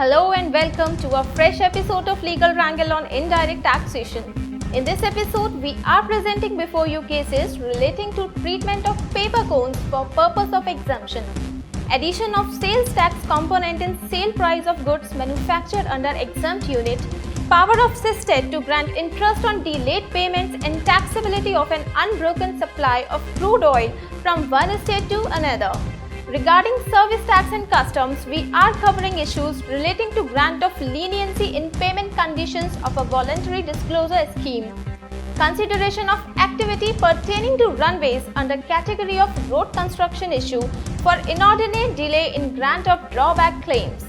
Hello and welcome to a fresh episode of Legal Wrangle on indirect taxation. In this episode, we are presenting before you cases relating to treatment of paper cones for purpose of exemption, addition of sales tax component in sale price of goods manufactured under exempt unit, power of CESTAT to grant interest on delayed payments and taxability of an unbroken supply of crude oil from one state to another. Regarding service tax and customs, we are covering issues relating to grant of leniency in payment conditions of a voluntary disclosure scheme, consideration of activity pertaining to runways under category of road construction issue for inordinate delay in grant of drawback claims.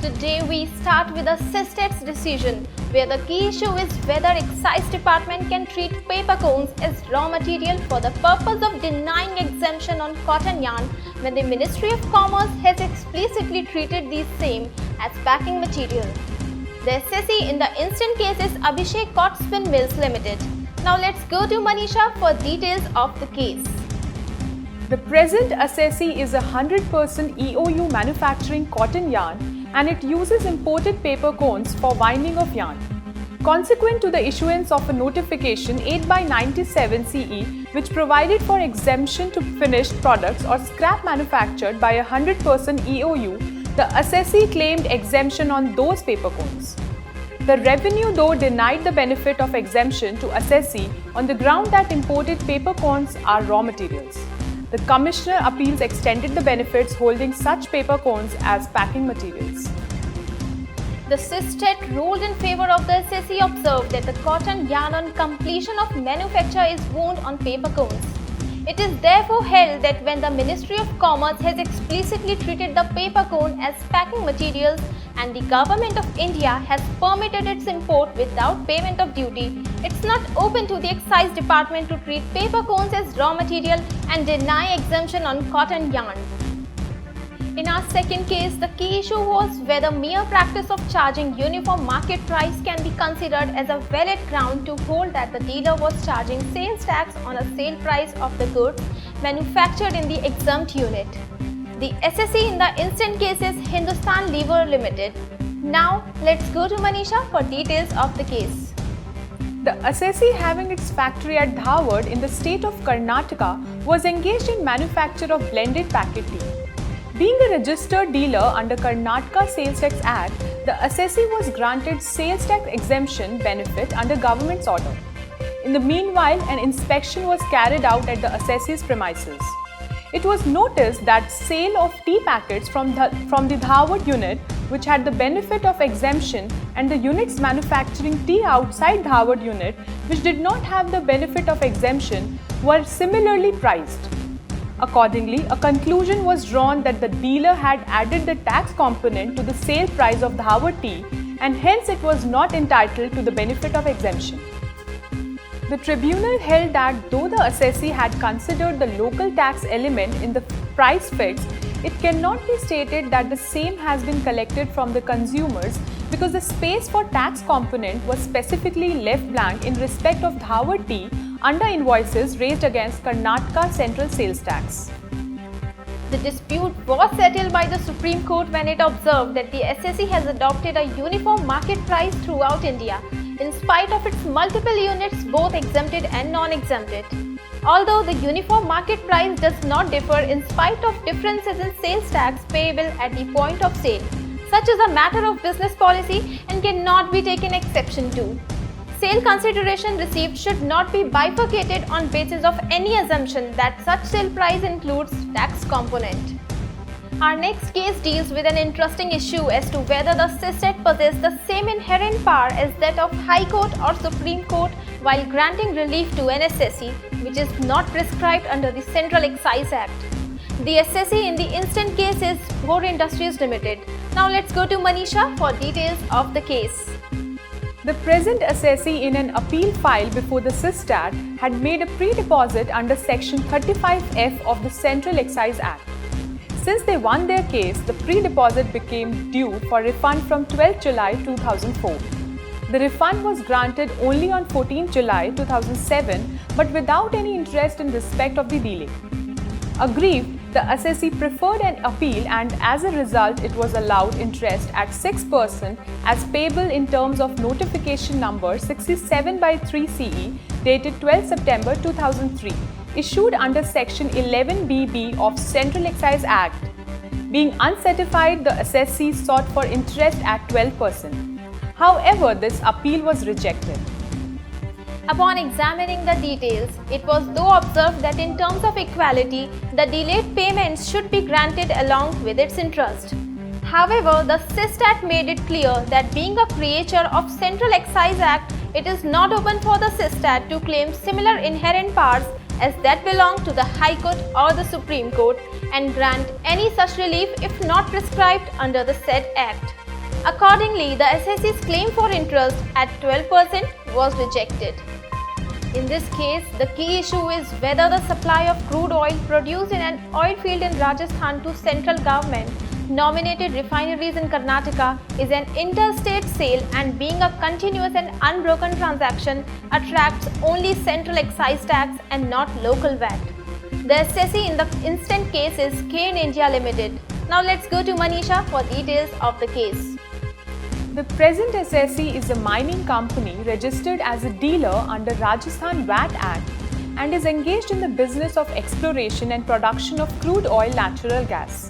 Today we start with a CESTAT's decision where the key issue is whether Excise Department can treat paper cones as raw material for the purpose of denying exemption on cotton yarn when the Ministry of Commerce has explicitly treated these same as packing material. The assessee in the instant case is Abhishek Cotspin Mills Ltd. Now let's go to Manisha for details of the case. The present assessee is a 100% EOU manufacturing cotton yarn and it uses imported paper cones for winding of yarn. Consequent to the issuance of a notification 8/97 CE which provided for exemption to finished products or scrap manufactured by a 100% EOU, the assessee claimed exemption on those paper cones. The revenue though denied the benefit of exemption to assessee on the ground that imported paper cones are raw materials. The Commissioner Appeals extended the benefits holding such paper cones as packing materials. The CESTAT ruled in favor of the assessee observed that the cotton yarn on completion of manufacture is wound on paper cones. It is therefore held that when the Ministry of Commerce has explicitly treated the paper cone as packing materials and the Government of India has permitted its import without payment of duty, it's not open to the Excise Department to treat paper cones as raw material and deny exemption on cotton yarn. In our second case, the key issue was whether mere practice of charging uniform market price can be considered as a valid ground to hold that the dealer was charging sales tax on a sale price of the goods manufactured in the exempt unit. The assessee in the instant case is Hindustan Lever Ltd. Now, let's go to Manisha for details of the case. The assessee having its factory at Dharwad in the state of Karnataka was engaged in manufacture of blended packet tea. Being a registered dealer under Karnataka Sales Tax Act, the assessee was granted sales tax exemption benefit under government's order. In the meanwhile, an inspection was carried out at the assessee's premises. It was noticed that sale of tea packets from the Dharwad unit, which had the benefit of exemption, and the units manufacturing tea outside Dharwad unit, which did not have the benefit of exemption, were similarly priced. Accordingly, a conclusion was drawn that the dealer had added the tax component to the sale price of Dharwad tea and hence it was not entitled to the benefit of exemption. The tribunal held that though the assessee had considered the local tax element in the price fix, it cannot be stated that the same has been collected from the consumers because the space for tax component was specifically left blank in respect of Dharwad tea under invoices raised against Karnataka Central Sales Tax. The dispute was settled by the Supreme Court when it observed that the assessee has adopted a uniform market price throughout India, in spite of its multiple units both exempted and non-exempted. Although the uniform market price does not differ in spite of differences in sales tax payable at the point of sale, such is a matter of business policy and cannot be taken exception to. Sale consideration received should not be bifurcated on basis of any assumption that such sale price includes tax component. Our next case deals with an interesting issue as to whether the CESTAT possesses the same inherent power as that of High Court or Supreme Court while granting relief to an assessee, which is not prescribed under the Central Excise Act. The assessee in the instant case is Bhor Industries Ltd. Now let's go to Manisha for details of the case. The present assessee in an appeal file before the CESTAT had made a pre-deposit under Section 35F of the Central Excise Act. Since they won their case, the pre-deposit became due for refund from 12 July 2004. The refund was granted only on 14 July 2007 but without any interest in respect of the delay. Aggrieved, The assessee preferred an appeal, and as a result, it was allowed interest at 6% as payable in terms of notification number 67/3 CE dated 12 September 2003, issued under Section 11BB of Central Excise Act. Being uncertified, the assessee sought for interest at 12%. However, this appeal was rejected. Upon examining the details, it was though observed that in terms of equality, the delayed payments should be granted along with its interest. However, the CESTAT made it clear that being a creature of Central Excise Act, it is not open for the CESTAT to claim similar inherent powers as that belong to the High Court or the Supreme Court and grant any such relief if not prescribed under the said Act. Accordingly, the assessee's claim for interest at 12% was rejected. In this case, the key issue is whether the supply of crude oil produced in an oil field in Rajasthan to central government nominated refineries in Karnataka is an interstate sale, and being a continuous and unbroken transaction attracts only central excise tax and not local VAT. The assessee in the instant case is Cairn India Ltd. Now let's go to Manisha for details of the case. The present assessee is a mining company registered as a dealer under Rajasthan VAT Act and is engaged in the business of exploration and production of crude oil natural gas.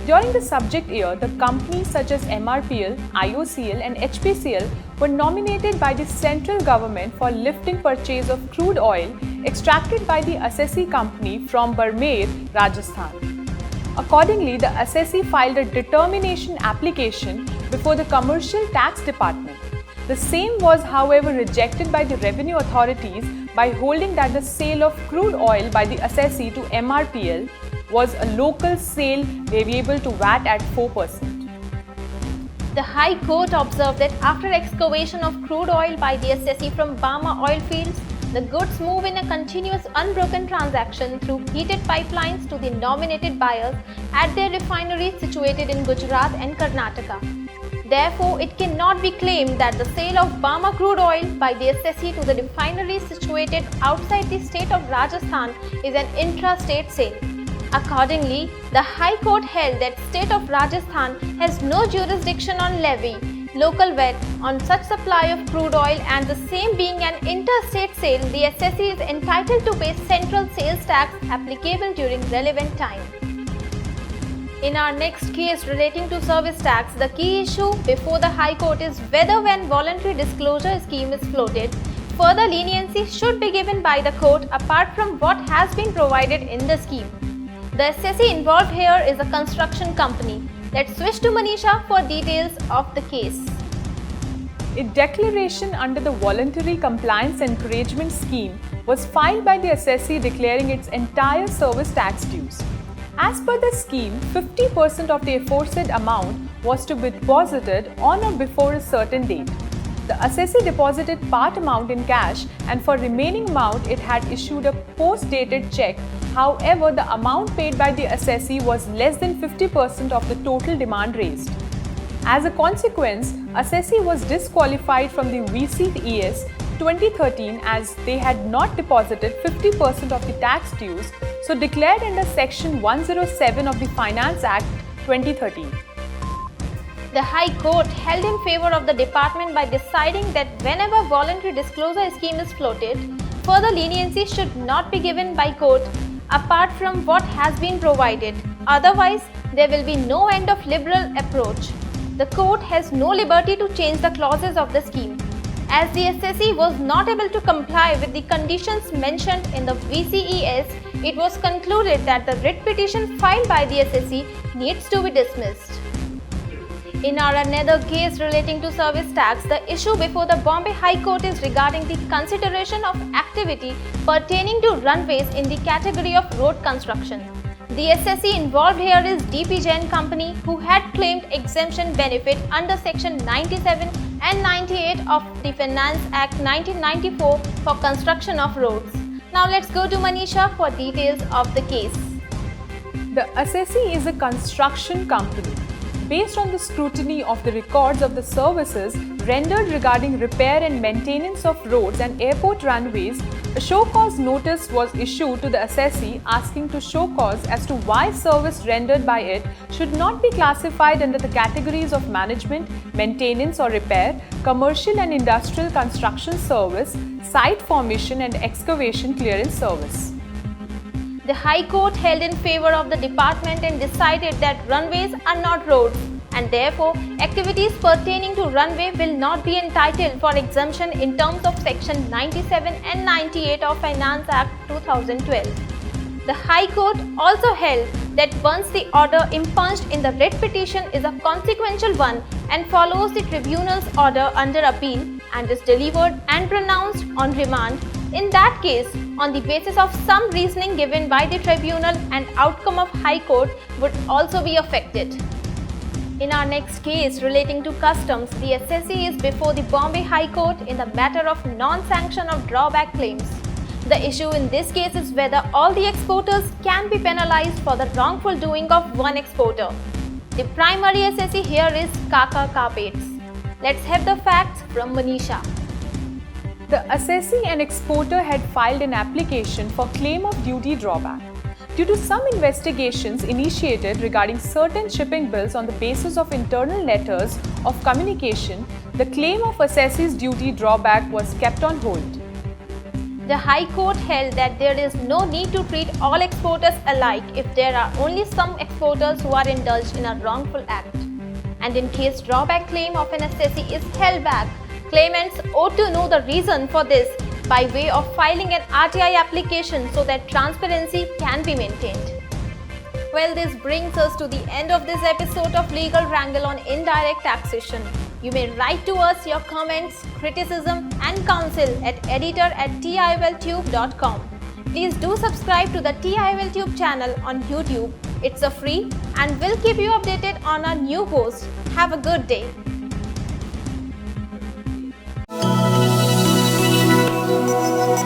During the subject year, the companies such as MRPL, IOCL and HPCL were nominated by the central government for lifting purchase of crude oil extracted by the assessee company from Barmer, Rajasthan. Accordingly, the assessee filed a determination application before the Commercial Tax Department. The same was, however, rejected by the revenue authorities by holding that the sale of crude oil by the assessee to MRPL was a local sale leviable to VAT at 4%. The High Court observed that after excavation of crude oil by the assessee from Bama oil fields, the goods move in a continuous unbroken transaction through heated pipelines to the nominated buyers at their refineries situated in Gujarat and Karnataka. Therefore, it cannot be claimed that the sale of Bama crude oil by the assessee to the refineries situated outside the state of Rajasthan is an intrastate sale. Accordingly, the High Court held that state of Rajasthan has no jurisdiction on levy local VAT on such supply of crude oil, and the same being an interstate sale, the assessee is entitled to pay central sales tax applicable during relevant time. In our next case relating to service tax, the key issue before the High Court is whether when voluntary disclosure scheme is floated, further leniency should be given by the court apart from what has been provided in the scheme. The assessee involved here is a construction company. Let's switch to Manisha for details of the case. A declaration under the Voluntary Compliance Encouragement Scheme was filed by the assessee declaring its entire service tax dues. As per the scheme, 50% of the aforesaid amount was to be deposited on or before a certain date. The assessee deposited part amount in cash, and for remaining amount it had issued a post-dated check. However, the amount paid by the assessee was less than 50% of the total demand raised. As a consequence, assessee was disqualified from the VCES 2013 as they had not deposited 50% of the tax dues, so declared under Section 107 of the Finance Act 2013. The High Court held in favor of the department by deciding that whenever voluntary disclosure scheme is floated, further leniency should not be given by court apart from what has been provided. Otherwise, there will be no end of liberal approach. The court has no liberty to change the clauses of the scheme. As the assessee was not able to comply with the conditions mentioned in the VCES, it was concluded that the writ petition filed by the assessee needs to be dismissed. In our another case relating to service tax, the issue before the Bombay High Court is regarding the consideration of activity pertaining to runways in the category of road construction. The assessee involved here is DP Jain Company, who had claimed exemption benefit under Section 97 and 98 of the Finance Act 1994 for construction of roads. Now let's go to Manisha for details of the case. The assessee is a construction company. Based on the scrutiny of the records of the services rendered regarding repair and maintenance of roads and airport runways, A show cause notice was issued to the assessee asking to show cause as to why service rendered by it should not be classified under the categories of management, maintenance or repair, commercial and industrial construction service, site formation and excavation clearance service. The High Court held in favor of the department and decided that runways are not roads, and therefore activities pertaining to runway will not be entitled for exemption in terms of Section 97 and 98 of Finance Act 2012. The High Court also held that once the order impunged in the writ petition is a consequential one and follows the tribunal's order under appeal and is delivered and pronounced on remand, in that case, on the basis of some reasoning given by the tribunal, an outcome of High Court would also be affected. In our next case relating to customs, the assessee is before the Bombay High Court in the matter of non-sanction of drawback claims. The issue in this case is whether all the exporters can be penalized for the wrongful doing of one exporter. The primary assessee here is Kaka Carpets. Let's have the facts from Manisha. The assessee and exporter had filed an application for claim of duty drawback. Due to some investigations initiated regarding certain shipping bills on the basis of internal letters of communication, the claim of assessee's duty drawback was kept on hold. The High Court held that there is no need to treat all exporters alike if there are only some exporters who are indulged in a wrongful act. And in case drawback claim of an assessee is held back, claimants ought to know the reason for this by way of filing an RTI application so that transparency can be maintained. Well, this brings us to the end of this episode of Legal Wrangle on Indirect Taxation. You may write to us your comments, criticism and counsel at editor@tioltube.com. Please do subscribe to the TIOL Tube channel on YouTube. It's a free and we'll keep you updated on our new posts. Have a good day.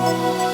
Thank you.